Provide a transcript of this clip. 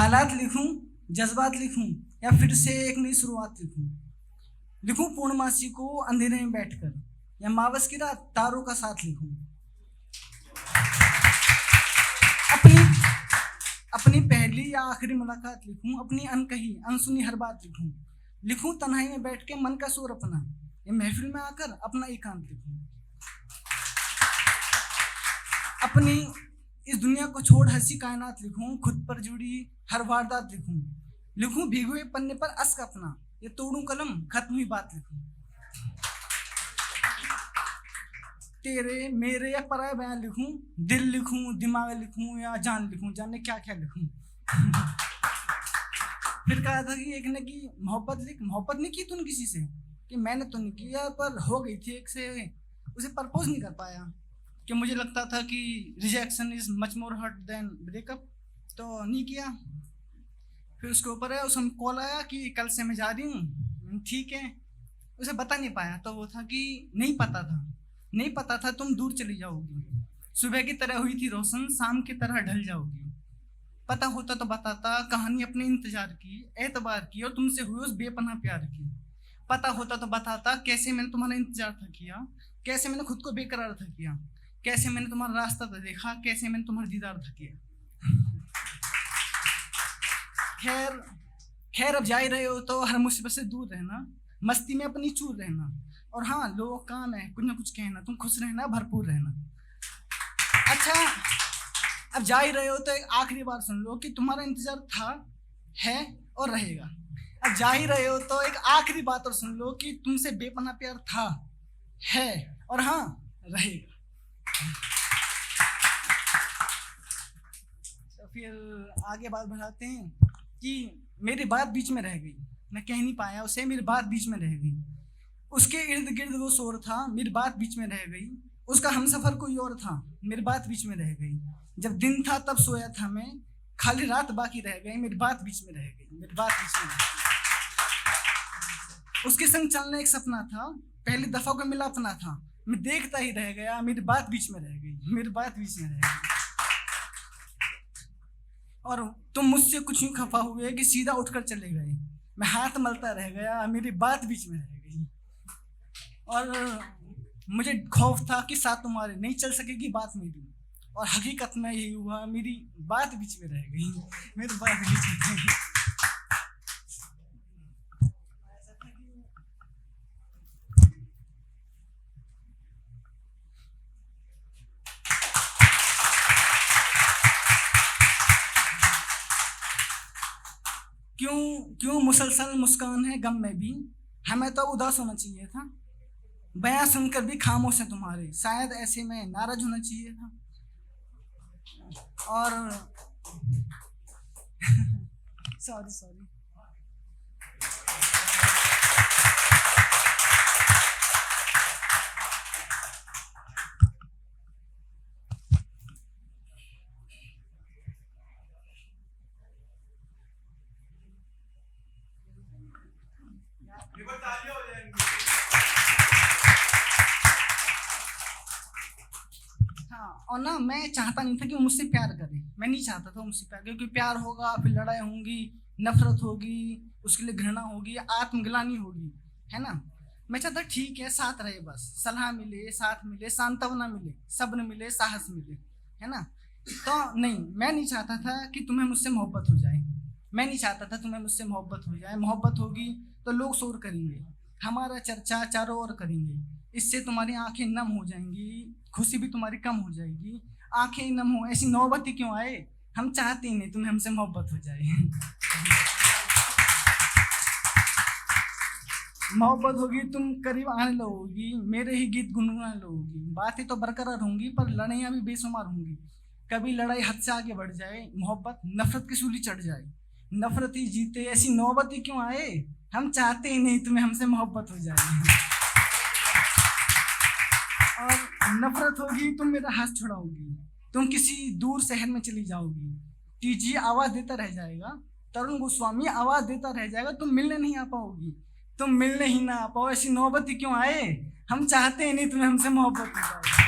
हालात लिखूं, जज्बात लिखूं, या फिर से एक नई शुरुआत लिखूं? लिखूं पूर्णमासी को अंधेरे में बैठकर, या मावस की रात तारों का साथ लिखूं? अपनी अपनी पहली या आखिरी मुलाकात लिखूं, अपनी अनकही अनसुनी हर बात लिखूं? लिखूं तन्हाई में बैठ के मन का शोर अपना, या महफिल में आकर अपना एकांत लिखूं? अपनी इस दुनिया को छोड़ हंसी कायनात लिखूं, खुद पर जुड़ी हर वारदात लिखूं? लिखूं भीगे हुए पन्ने पर अश्क अपना, ये तोड़ूं कलम खत्म हुई बात लिखूं? तेरे मेरे या पराये बयान लिखूं, दिल लिखूं, दिमाग लिखूं, या जान लिखूं? जाने क्या क्या लिखूं। फिर कहा था कि एक ने कि मोहब्बत लिख, मोहब्बत नहीं की तूने किसी से, कि मैंने तो नहीं किया पर हो गई थी एक से, उसे प्रपोज नहीं कर पाया, कि मुझे लगता था कि rejection is much more hurt than breakup, तो नहीं किया। फिर उसके ऊपर है उस कॉल आया कि कल से मैं जा रही हूँ, ठीक है। उसे बता नहीं पाया, तो वो था कि नहीं पता था तुम दूर चली जाओगी, सुबह की तरह हुई थी रोशन, शाम की तरह ढल जाओगी। पता होता तो बताता कहानी अपने इंतजार की, एतबार की, और तुमसे हुई उस बेपनाह प्यार की। पता होता तो बताता कैसे मैंने तुम्हारा इंतजार था किया, कैसे मैंने खुद को बेकरार था किया, कैसे मैंने तुम्हारा रास्ता था देखा, कैसे मैंने तुम्हारा दीदार था किया। खैर अब जा ही रहे हो तो हर मुसीबत से दूर रहना, मस्ती में अपनी चूर रहना, और हाँ लोगों का काम है कुछ ना कुछ कहना, तुम खुश रहना, भरपूर रहना। अच्छा अब जा ही रहे हो तो एक आखिरी बार सुन लो कि तुम्हारा इंतजार था, है और रहेगा। अब जा ही रहे हो तो एक आखिरी बात और सुन लो कि तुमसे बेपनाह प्यार था, है और हाँ रहेगा। तो फिर आगे बात बढ़ाते हैं कि मेरी बात बीच में रह गई, मैं कह नहीं पाया उसे, मेरी बात बीच में रह गई। उसके इर्द गिर्द वो शोर था, मेरी बात बीच में रह गई। उसका हमसफर कोई और था, मेरी बात बीच में रह गई। जब दिन था तब सोया था मैं, खाली रात बाकी रह गई, मेरी बात बीच में रह गई, मेरी बात बीच में रह गई। उसके संग चलना एक सपना था, पहली दफा को मिला अपना था, मैं देखता ही रह गया, मेरी बात बीच में रह गई, मेरी बात बीच में रह गई। और तुम मुझसे कुछ यूं खफा हुए कि सीधा उठकर चले गए, मैं हाथ मलता रह गया, मेरी बात बीच में रह गई। और मुझे खौफ था कि साथ तुम्हारे नहीं चल सकेगी बात मेरी, और हकीकत में यही हुआ, मेरी बात बीच में रह गई, मेरी बात बीच में रह गई। क्यों मुसलसल मुस्कान है गम में भी, हमें तो उदास होना चाहिए था, बयां सुनकर भी खामोश है तुम्हारे, शायद ऐसे में नाराज होना चाहिए था। और सॉरी और ना मैं चाहता नहीं था कि वो मुझसे प्यार करे, मैं नहीं चाहता था मुझसे प्यार, क्योंकि प्यार होगा फिर लड़ाई होंगी, नफरत होगी, उसके लिए घृणा होगी, आत्मग्लानि होगी, है ना। मैं चाहता ठीक है साथ रहे, बस सलाह मिले, साथ मिले, सांत्वना मिले, सब्र मिले, साहस मिले, है ना। तो नहीं, मैं नहीं चाहता था कि तुम्हें मुझसे मोहब्बत हो जाए, मैं नहीं चाहता था तुम्हें मुझसे मोहब्बत हो जाए। मोहब्बत होगी तो लोग शोर करेंगे, हमारा चर्चा चारों ओर करेंगे, इससे तुम्हारी आंखें नम हो जाएंगी, खुशी भी तुम्हारी कम हो जाएगी। आंखें नम हो ऐसी नौबत ही क्यों आए, हम चाहते ही नहीं तुम्हें हमसे मोहब्बत हो जाए। मोहब्बत होगी तुम करीब आने लगोगी, मेरे ही गीत गुनगुनाने लगोगी, बातें तो बरकरार होंगी पर लड़ाइयाँ भी बेशुमार होंगी। कभी लड़ाई हद से आगे बढ़ जाए, मोहब्बत नफरत की सूली चढ़ जाए, नफरत ही जीते ऐसी नौबत ही क्यों आए, हम चाहते ही नहीं तुम्हें हमसे मोहब्बत हो जाए। और नफरत होगी तुम मेरा हाथ छुड़ाओगी, तुम किसी दूर शहर में चली जाओगी, टीजी आवाज देता रह जाएगा, तरुण गोस्वामी आवाज देता रह जाएगा, तुम मिलने नहीं आ पाओगी, तुम मिलने ही ना आ पाओ, ऐसी नौबत ही क्यों आए, हम चाहते ही नहीं तुम्हें हमसे मोहब्बत हो जाए।